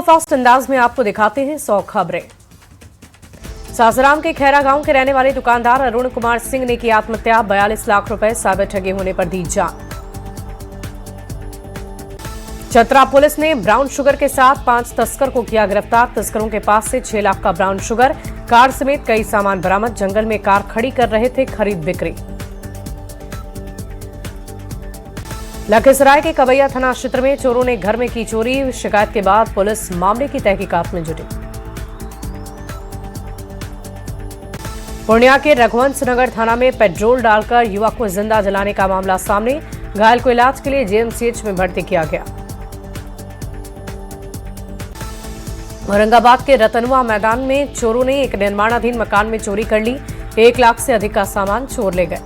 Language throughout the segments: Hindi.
सुपरफास्ट अंदाज में आपको दिखाते हैं 100 खबरें। सासाराम के खैरा गांव के रहने वाले दुकानदार अरुण कुमार सिंह ने की आत्महत्या। 42 लाख रुपए साइबर ठगी होने पर दी जान। चतरा पुलिस ने ब्राउन शुगर के साथ 5 तस्कर को किया गिरफ्तार। तस्करों के पास से 6 लाख का ब्राउन शुगर, कार समेत कई सामान बरामद। जंगल में कार खड़ी कर रहे थे खरीद बिक्री। लखीसराय के कवैया थाना क्षेत्र में चोरों ने घर में की चोरी। शिकायत के बाद पुलिस मामले की तहकीकात में जुटी। पूर्णिया के रघुवंश नगर थाना में पेट्रोल डालकर युवक को जिंदा जलाने का मामला सामने। घायल को इलाज के लिए जेएमसीएच में भर्ती किया गया। औरंगाबाद के रतनवा मैदान में चोरों ने एक निर्माणाधीन मकान में चोरी कर ली। 1 लाख से अधिक का सामान चोर ले गए।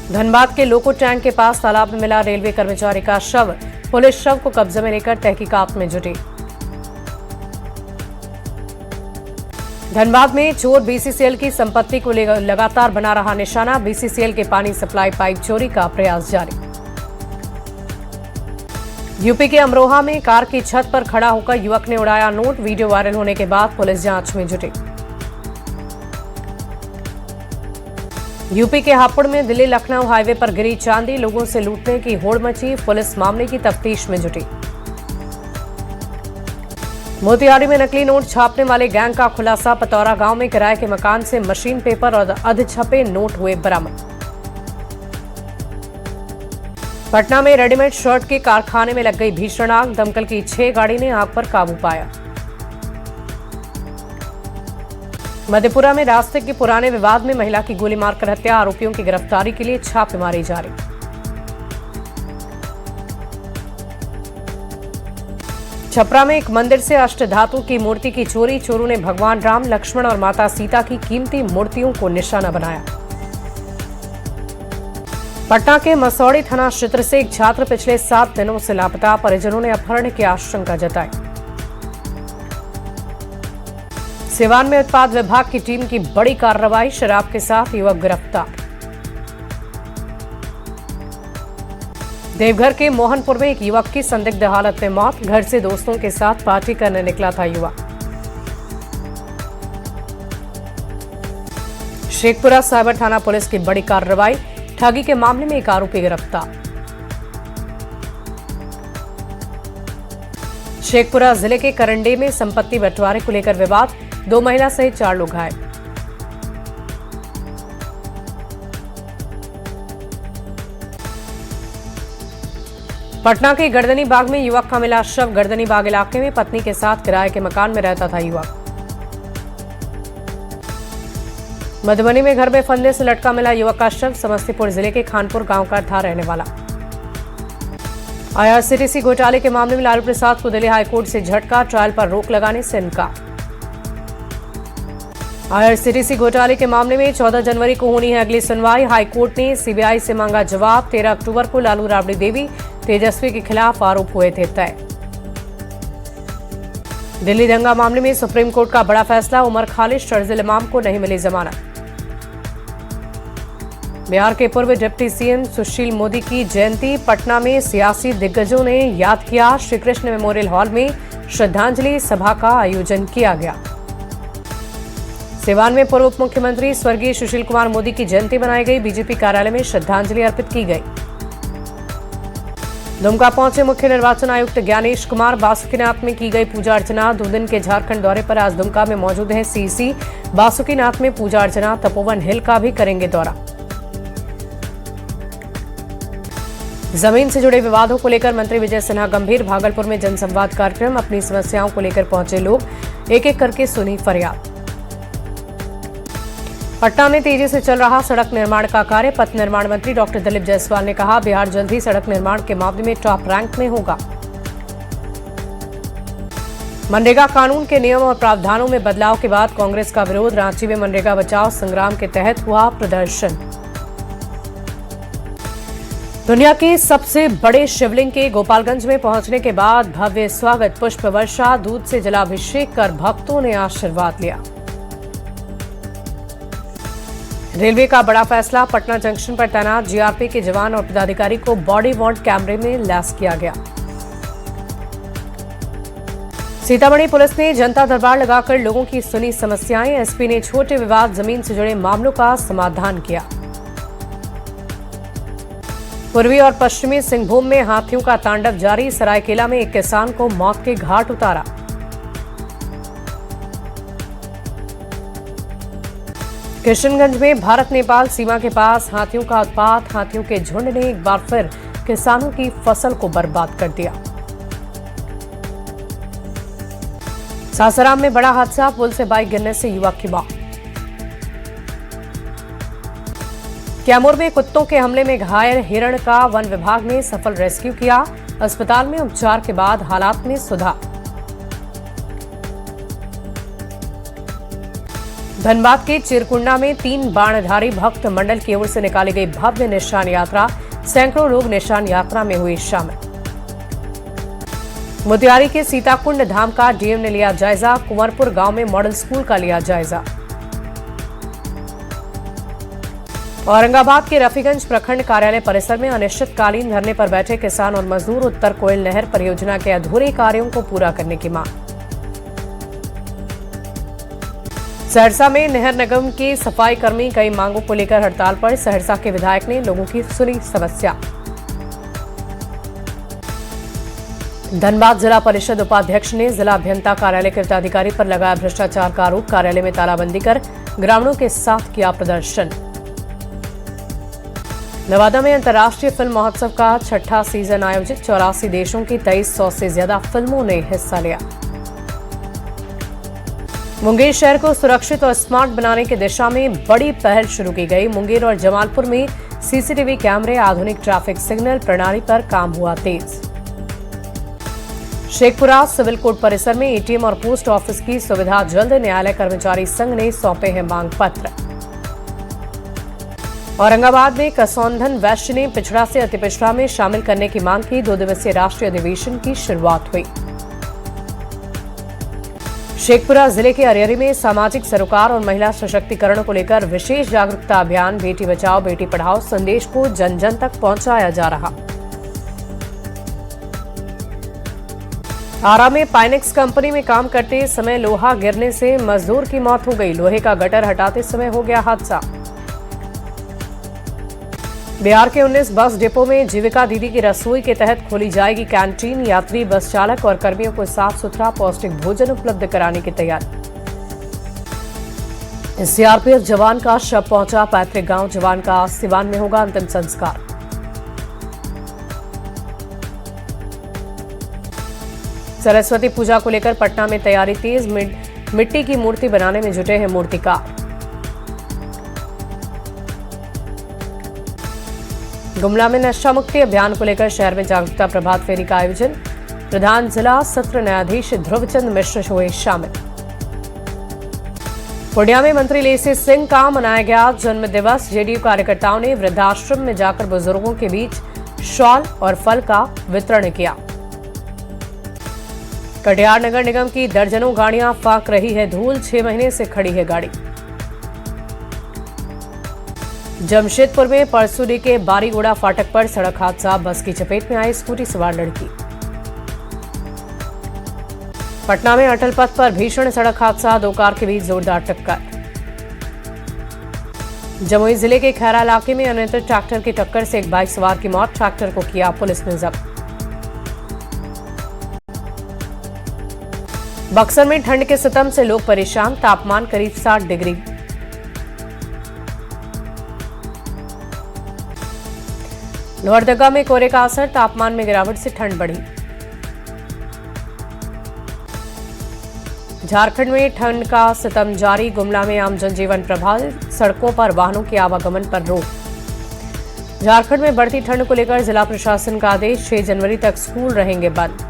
धनबाद के लोको टैंक के पास तालाब में मिला रेलवे कर्मचारी का शव। पुलिस शव को कब्जे में लेकर तहकीकात में जुटी। धनबाद में चोर बीसीसीएल की संपत्ति को लगातार बना रहा निशाना। बीसीसीएल के पानी सप्लाई पाइप चोरी का प्रयास जारी। यूपी के अमरोहा में कार की छत पर खड़ा होकर युवक ने उड़ाया नोट। वीडियो वायरल होने के बाद पुलिस जांच में जुटी। यूपी के हापुड़ में दिल्ली लखनऊ हाईवे पर गिरी चांदी। लोगों से लूटने की होड़ मची। पुलिस मामले की तफ्तीश में जुटी। मोतिहारी में नकली नोट छापने वाले गैंग का खुलासा। पतौरा गांव में किराए के मकान से मशीन पेपर और अधछपे नोट हुए बरामद। पटना में रेडीमेड शर्ट के कारखाने में लग गई भीषण आग। दमकल की 6 गाड़ी ने आग पर काबू पाया। मधेपुरा में रास्ते के पुराने विवाद में महिला की गोली मारकर हत्या। आरोपियों की गिरफ्तारी के लिए छापेमारी जारी। छपरा में एक मंदिर से अष्टधातु की मूर्ति की चोरी। चोरों ने भगवान राम, लक्ष्मण और माता सीता की कीमती मूर्तियों को निशाना बनाया। पटना के मसौड़ी थाना क्षेत्र से एक छात्र पिछले 7 दिनों से लापता। परिजनों ने अपहरण की आशंका जताई। सिवान में उत्पाद विभाग की टीम की बड़ी कार्रवाई। शराब के साथ युवक गिरफ्तार। देवघर के मोहनपुर में एक युवक की संदिग्ध हालत में मौत। घर से दोस्तों के साथ पार्टी करने निकला था युवक। शेखपुरा साइबर थाना पुलिस की बड़ी कार्रवाई। ठगी के मामले में एक आरोपी गिरफ्तार। शेखपुरा जिले के करंडे में संपत्ति बंटवारे को लेकर विवाद। 2 महिला सहित 4 लोग घायल। पटना के गर्दनी बाग में युवक का मिला शव। गर्दनी बाग इलाके में पत्नी के साथ किराए के मकान में रहता था युवक। मधुबनी में घर में फंदे से लटका मिला युवक का शव। समस्तीपुर जिले के खानपुर गांव का था रहने वाला। आईआरसीटीसी घोटाले के मामले में लालू प्रसाद को दिल्ली हाईकोर्ट से झटका। ट्रायल पर रोक लगाने से इनकार। आईआरसीटीसी घोटाले के मामले में 14 जनवरी को होनी है अगली सुनवाई। हाईकोर्ट ने सीबीआई से मांगा जवाब। 13 अक्टूबर को लालू राबड़ी देवी तेजस्वी के खिलाफ आरोप हुए थे तय। दिल्ली दंगा मामले में सुप्रीम कोर्ट का बड़ा फैसला। उमर खालिद, शर्जिल इमाम को नहीं मिली जमानत। बिहार के पूर्व डिप्टी सीएम सुशील मोदी की जयंती। पटना में सियासी दिग्गजों ने याद किया। श्री कृष्ण मेमोरियल हॉल में श्रद्धांजलि सभा का आयोजन किया गया। सिवान में पूर्व उप मुख्यमंत्री स्वर्गीय सुशील कुमार मोदी की जयंती मनाई गई। बीजेपी कार्यालय में श्रद्धांजलि अर्पित की गई। दुमका पहुंचे मुख्य निर्वाचन आयुक्त ज्ञानेश कुमार। बासुकीनाथ में की गई पूजा अर्चना। 2 दिन के झारखंड दौरे पर आज दुमका में मौजूद हैं सीसी। बासुकीनाथ में पूजा अर्चना। तपोवन हिल का भी करेंगे दौरा। जमीन से जुड़े विवादों को लेकर मंत्री विजय सिन्हा गंभीर। भागलपुर में जनसंवाद कार्यक्रम। अपनी समस्याओं को लेकर पहुंचे लोग। एक एक करके सुनी फरियाद। पटना में तेजी से चल रहा सड़क निर्माण का कार्य। पथ निर्माण मंत्री डॉक्टर दिलीप जायसवाल ने कहा, बिहार जल्द ही सड़क निर्माण के मामले में टॉप रैंक में होगा। मनरेगा कानून के नियम और प्रावधानों में बदलाव के बाद कांग्रेस का विरोध। रांची में मनरेगा बचाओ संग्राम के तहत हुआ प्रदर्शन। दुनिया के सबसे बड़े शिवलिंग के गोपालगंज में पहुंचने के बाद भव्य स्वागत। पुष्प वर्षा, दूध से जलाभिषेक कर भक्तों ने आशीर्वाद लिया। रेलवे का बड़ा फैसला। पटना जंक्शन पर तैनात जीआरपी के जवान और पदाधिकारी को बॉडी वार्न कैमरे में लैस किया गया। सीतामढ़ी पुलिस ने जनता दरबार लगाकर लोगों की सुनी समस्याएं। एसपी ने छोटे विवाद जमीन से जुड़े मामलों का समाधान किया। पूर्वी और पश्चिमी सिंहभूम में हाथियों का तांडव जारी। सरायकेला में एक किसान को मौत के घाट उतारा। किशनगंज में भारत नेपाल सीमा के पास हाथियों का उत्पात। हाथियों के झुंड ने एक बार फिर किसानों की फसल को बर्बाद कर दिया। सासाराम में बड़ा हादसा। पुल से बाइक गिरने से युवक की मौत। कैमूर में कुत्तों के हमले में घायल हिरण का वन विभाग ने सफल रेस्क्यू किया। अस्पताल में उपचार के बाद हालात में सुधार। धनबाद के चिरकुंडा में 3 बाणधारी भक्त मंडल की ओर से निकाली गई भव्य निशान यात्रा। सैकड़ों लोग निशान यात्रा में हुए शामिल। मोतिहारी के सीताकुंड धाम का डीएम ने लिया जायजा। कुंवरपुर गांव में मॉडल स्कूल का लिया जायजा। औरंगाबाद के रफीगंज प्रखंड कार्यालय परिसर में अनिश्चितकालीन धरने पर बैठे किसान और मजदूर। उत्तर कोयल नहर परियोजना के अधूरे कार्यों को पूरा करने की मांग। सहरसा में नहर निगम के सफाई कर्मी कई मांगों को लेकर हड़ताल पर। सहरसा के विधायक ने लोगों की सुनी समस्या। धनबाद जिला परिषद उपाध्यक्ष ने जिला अभियंता कार्यालय के उत्तराधिकारी पर लगाया भ्रष्टाचार का आरोप। कार्यालय में तालाबंदी कर ग्रामीणों के साथ किया प्रदर्शन। नवादा में अंतर्राष्ट्रीय फिल्म महोत्सव का 6ठा सीजन आयोजित। 84 देशों की 2300 से ज्यादा फिल्मों ने हिस्सा लिया। मुंगेर शहर को सुरक्षित और स्मार्ट बनाने की दिशा में बड़ी पहल शुरू की गई। मुंगेर और जमालपुर में सीसीटीवी कैमरे, आधुनिक ट्रैफिक सिग्नल प्रणाली पर काम हुआ तेज। शेखपुरा सिविल कोर्ट परिसर में एटीएम और पोस्ट ऑफिस की सुविधा जल्द। न्यायालय कर्मचारी संघ ने सौंपे हैं मांग पत्र। औरंगाबाद में कसौंधन वैश्य ने पिछड़ा से अति पिछड़ा में शामिल करने की मांग की। 2 दिवसीय राष्ट्रीय अधिवेशन की शुरुआत हुई। शेखपुरा जिले के अरियरी में सामाजिक सरोकार और महिला सशक्तिकरण को लेकर विशेष जागरूकता अभियान बेटी बचाओ बेटी पढ़ाओ संदेश को जन जन तक पहुंचाया जा रहा। आरा में पाइनेक्स कंपनी में काम करते समय लोहा गिरने से मजदूर की मौत हो गई। लोहे का गटर हटाते समय हो गया हादसा। बिहार के 19 बस डिपो में जीविका दीदी की रसोई के तहत खोली जाएगी कैंटीन। यात्री, बस चालक और कर्मियों को साफ सुथरा पौष्टिक भोजन उपलब्ध कराने की तैयारी। सीआरपीएफ जवान का शव पहुंचा पैतृक गांव। जवान का सिवान में होगा अंतिम संस्कार। सरस्वती पूजा को लेकर पटना में तैयारी तेज। मिट्टी की मूर्ति बनाने में जुटे हैं मूर्तिकार। गुमला में नशा मुक्ति अभियान को लेकर शहर में जागरूकता प्रभात फेरी का आयोजन। प्रधान जिला सत्र न्यायाधीश ध्रुवचंद मिश्र हुए शामिल। पूर्णिया में मंत्री लेसी सिंह का मनाया गया जन्म दिवस। जेडीयू कार्यकर्ताओं ने वृद्धाश्रम में जाकर बुजुर्गों के बीच शॉल और फल का वितरण किया। कटिहार नगर निगम की दर्जनों गाड़ियां फाक रही है धूल। 6 महीने से खड़ी है गाड़ी। जमशेदपुर में परसुडी के बारीगोड़ा फाटक पर सड़क हादसा। बस की चपेट में आई स्कूटी सवार लड़की। पटना में अटल पथ पर भीषण सड़क हादसा। 2 कार के बीच जोरदार टक्कर। जमुई जिले के खैरा इलाके में अनियंत्रित ट्रैक्टर की टक्कर से एक बाइक सवार की मौत। ट्रैक्टर को किया पुलिस ने जब्त। बक्सर में ठंड के सितम से लोग परेशान। तापमान करीब 60 डिग्री। लोहरदगा में कोहरे का असर। तापमान में गिरावट से ठंड बढ़ी। झारखंड में ठंड का सितम जारी। गुमला में आम जनजीवन प्रभावित। सड़कों पर वाहनों के आवागमन पर रोक। झारखंड में बढ़ती ठंड को लेकर जिला प्रशासन का आदेश। 6 जनवरी तक स्कूल रहेंगे बंद।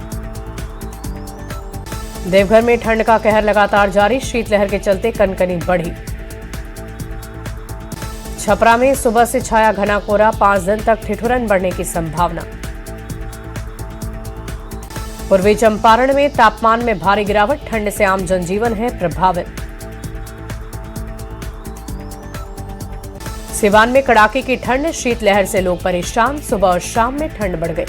देवघर में ठंड का कहर लगातार जारी। शीतलहर के चलते कनकनी बढ़ी। छपरा में सुबह से छाया घना कोहरा। 5 दिन तक ठिठुरन बढ़ने की संभावना। पूर्वी चंपारण में तापमान में भारी गिरावट। ठंड से आम जनजीवन है प्रभावित। सिवान में कड़ाके की ठंड। शीतलहर से लोग परेशान। सुबह और शाम में ठंड बढ़ गई।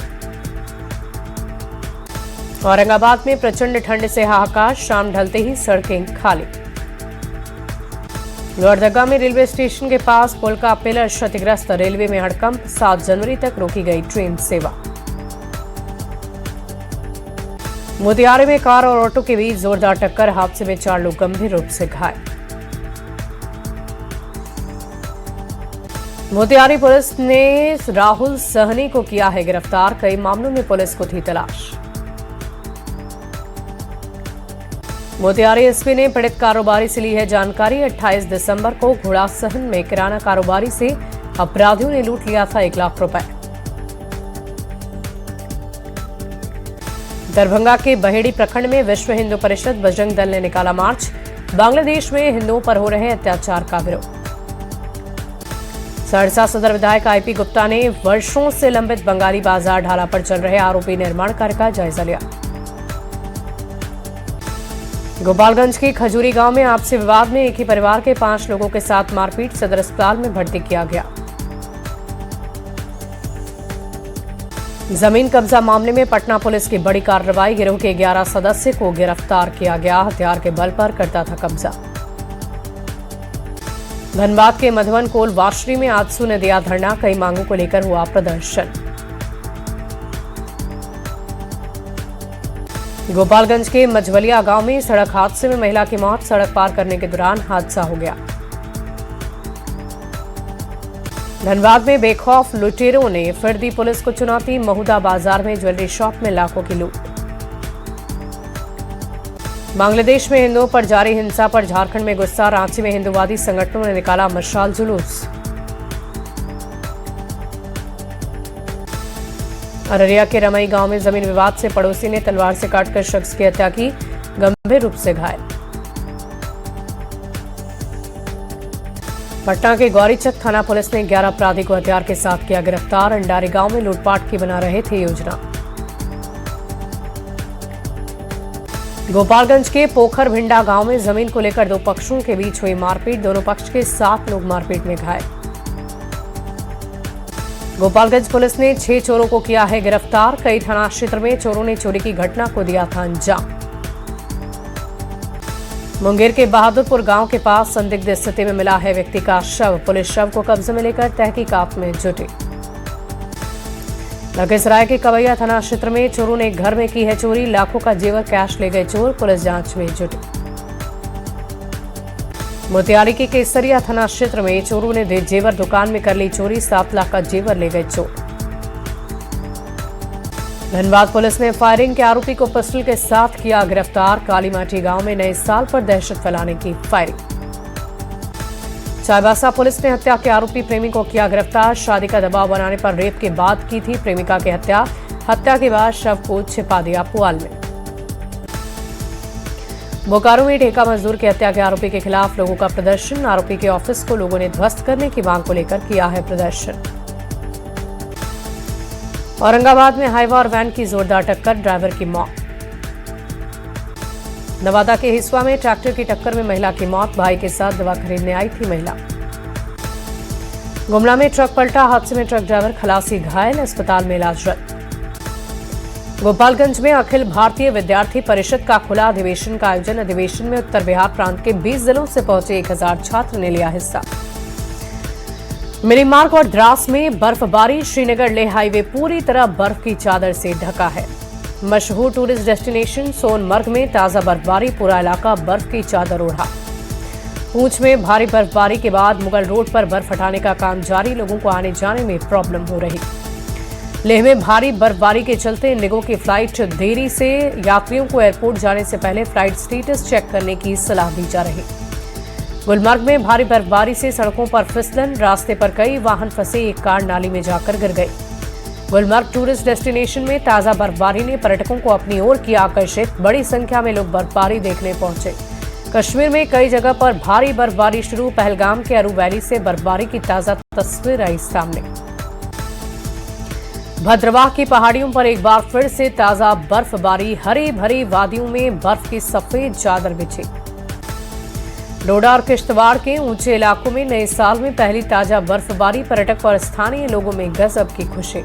औरंगाबाद में प्रचंड ठंड से हाहाकार, शाम ढलते ही सड़कें खाली। लोहरदगा में रेलवे स्टेशन के पास पुल का पिलर क्षतिग्रस्त, रेलवे में हड़कंप, 7 जनवरी तक रोकी गई ट्रेन सेवा। मोतिहारी में कार और ऑटो के बीच जोरदार टक्कर, हादसे में 4 लोग गंभीर रूप से घायल। मोतिहारी पुलिस ने राहुल सहनी को किया है गिरफ्तार, कई मामलों में पुलिस को थी तलाश। मोतिहारी एसपी ने पीड़ित कारोबारी से ली है जानकारी, 28 दिसंबर को घोड़ासहन में किराना कारोबारी से अपराधियों ने लूट लिया था 1 लाख रुपए। दरभंगा के बहेड़ी प्रखंड में विश्व हिंदू परिषद बजरंग दल ने निकाला मार्च, बांग्लादेश में हिंदुओं पर हो रहे अत्याचार का विरोध। सहरसा सदर विधायक आईपी गुप्ता ने वर्षों से लंबित बंगाली बाजार ढाला पर चल रहे आरोपी निर्माण कार्य का जायजा लिया। गोपालगंज के खजूरी गांव में आपसी विवाद में एक ही परिवार के 5 लोगों के साथ मारपीट, सदर अस्पताल में भर्ती किया गया। जमीन कब्जा मामले में पटना पुलिस की बड़ी कार्रवाई, गिरोह के 11 सदस्य को गिरफ्तार किया गया, हथियार के बल पर करता था कब्जा। धनबाद के मधुवन कोल वाशरी में आजसू ने दिया धरना, कई मांगों को लेकर हुआ प्रदर्शन। गोपालगंज के मझवलिया गांव में सड़क हादसे में महिला की मौत, सड़क पार करने के दौरान हादसा हो गया। धनबाद में बेखौफ लुटेरों ने फिर दी पुलिस को चुनौती, महुदा बाजार में ज्वेलरी शॉप में लाखों की लूट। बांग्लादेश में हिंदुओं पर जारी हिंसा पर झारखंड में गुस्सा, रांची में हिंदुवादी संगठनों ने निकाला मशाल जुलूस। अररिया के रमई गांव में जमीन विवाद से पड़ोसी ने तलवार से काटकर शख्स की हत्या की, गंभीर रूप से घायल। पटना के गौरीचक थाना पुलिस ने 11 अपराधी को हथियार के साथ किया गिरफ्तार, अंडारी गांव में लूटपाट की बना रहे थे योजना। गोपालगंज के पोखर भिंडा गांव में जमीन को लेकर 2 पक्षों के बीच हुई मारपीट, दोनों पक्ष के 7 लोग मारपीट में घायल। गोपालगंज पुलिस ने 6 चोरों को किया है गिरफ्तार, कई थाना क्षेत्र में चोरों ने चोरी की घटना को दिया था अंजाम। मुंगेर के बहादुरपुर गांव के पास संदिग्ध स्थिति में मिला है व्यक्ति का शव, पुलिस शव को कब्जे में लेकर तहकीकात में जुटी। लखीसराय के कवैया थाना क्षेत्र में चोरों ने घर में की है चोरी, लाखों का जेवर कैश ले गए चोर, पुलिस जांच में जुटी। मोतिहारी के केसरिया थाना क्षेत्र में चोरों ने जेवर दुकान में कर ली चोरी, 7 लाख का जेवर ले गए चोर। धनबाद पुलिस ने फायरिंग के आरोपी को पिस्टल के साथ किया गिरफ्तार, कालीमाटी गांव में नए साल पर दहशत फैलाने की फायरिंग। चाईबासा पुलिस ने हत्या के आरोपी प्रेमी को किया गिरफ्तार, शादी का दबाव बनाने पर रेप के बाद की थी प्रेमिका की हत्या, हत्या के बाद शव को छिपा दिया पुआल में। बोकारो में ठेका मजदूर की हत्या के आरोपी के खिलाफ लोगों का प्रदर्शन, आरोपी के ऑफिस को लोगों ने ध्वस्त करने की मांग को लेकर किया है प्रदर्शन। औरंगाबाद में हाईवा और वैन की जोरदार टक्कर, ड्राइवर की मौत। नवादा के हिसुआ में ट्रैक्टर की टक्कर में महिला की मौत, भाई के साथ दवा खरीदने आई थी महिला। गुमला में ट्रक पलटा, हादसे में ट्रक ड्राइवर खलासी घायल, अस्पताल में इलाजरत। गोपालगंज में अखिल भारतीय विद्यार्थी परिषद का खुला अधिवेशन का आयोजन, अधिवेशन में उत्तर बिहार प्रांत के 20 जिलों से पहुंचे 1000 छात्र ने लिया हिस्सा। मिरीमार्ग और द्रास में बर्फबारी, श्रीनगर लेह हाईवे पूरी तरह बर्फ की चादर से ढका है। मशहूर टूरिस्ट डेस्टिनेशन सोनमर्ग में ताजा बर्फबारी, पूरा इलाका बर्फ की चादर ओढ़ा। पूंछ में भारी बर्फबारी के बाद मुगल रोड पर बर्फ हटाने का काम जारी, लोगों को आने जाने में प्रॉब्लम हो रही। लेह में भारी बर्फबारी के चलते इंडिगो की फ्लाइट देरी से, यात्रियों को एयरपोर्ट जाने से पहले फ्लाइट स्टेटस चेक करने की सलाह दी जा रही। गुलमर्ग में भारी बर्फबारी से सड़कों पर फिसलन, रास्ते पर कई वाहन फंसे, एक कार नाली में जाकर गिर गई। गुलमर्ग टूरिस्ट डेस्टिनेशन में ताजा बर्फबारी ने पर्यटकों को अपनी ओर किया आकर्षित, बड़ी संख्या में लोग बर्फबारी देखने पहुंचे। कश्मीर में कई जगह पर भारी बर्फबारी शुरू, पहलगाम के अरू वैली से बर्फबारी की ताजा तस्वीर आई सामने। भद्रवाह की पहाड़ियों पर एक बार फिर से ताजा बर्फबारी, हरी भरी वादियों में बर्फ की सफेद चादर बिछी। डोडा और किश्तवाड़ के ऊंचे इलाकों में नए साल में पहली ताजा बर्फबारी, पर्यटक और स्थानीय लोगों में गजब की खुशी।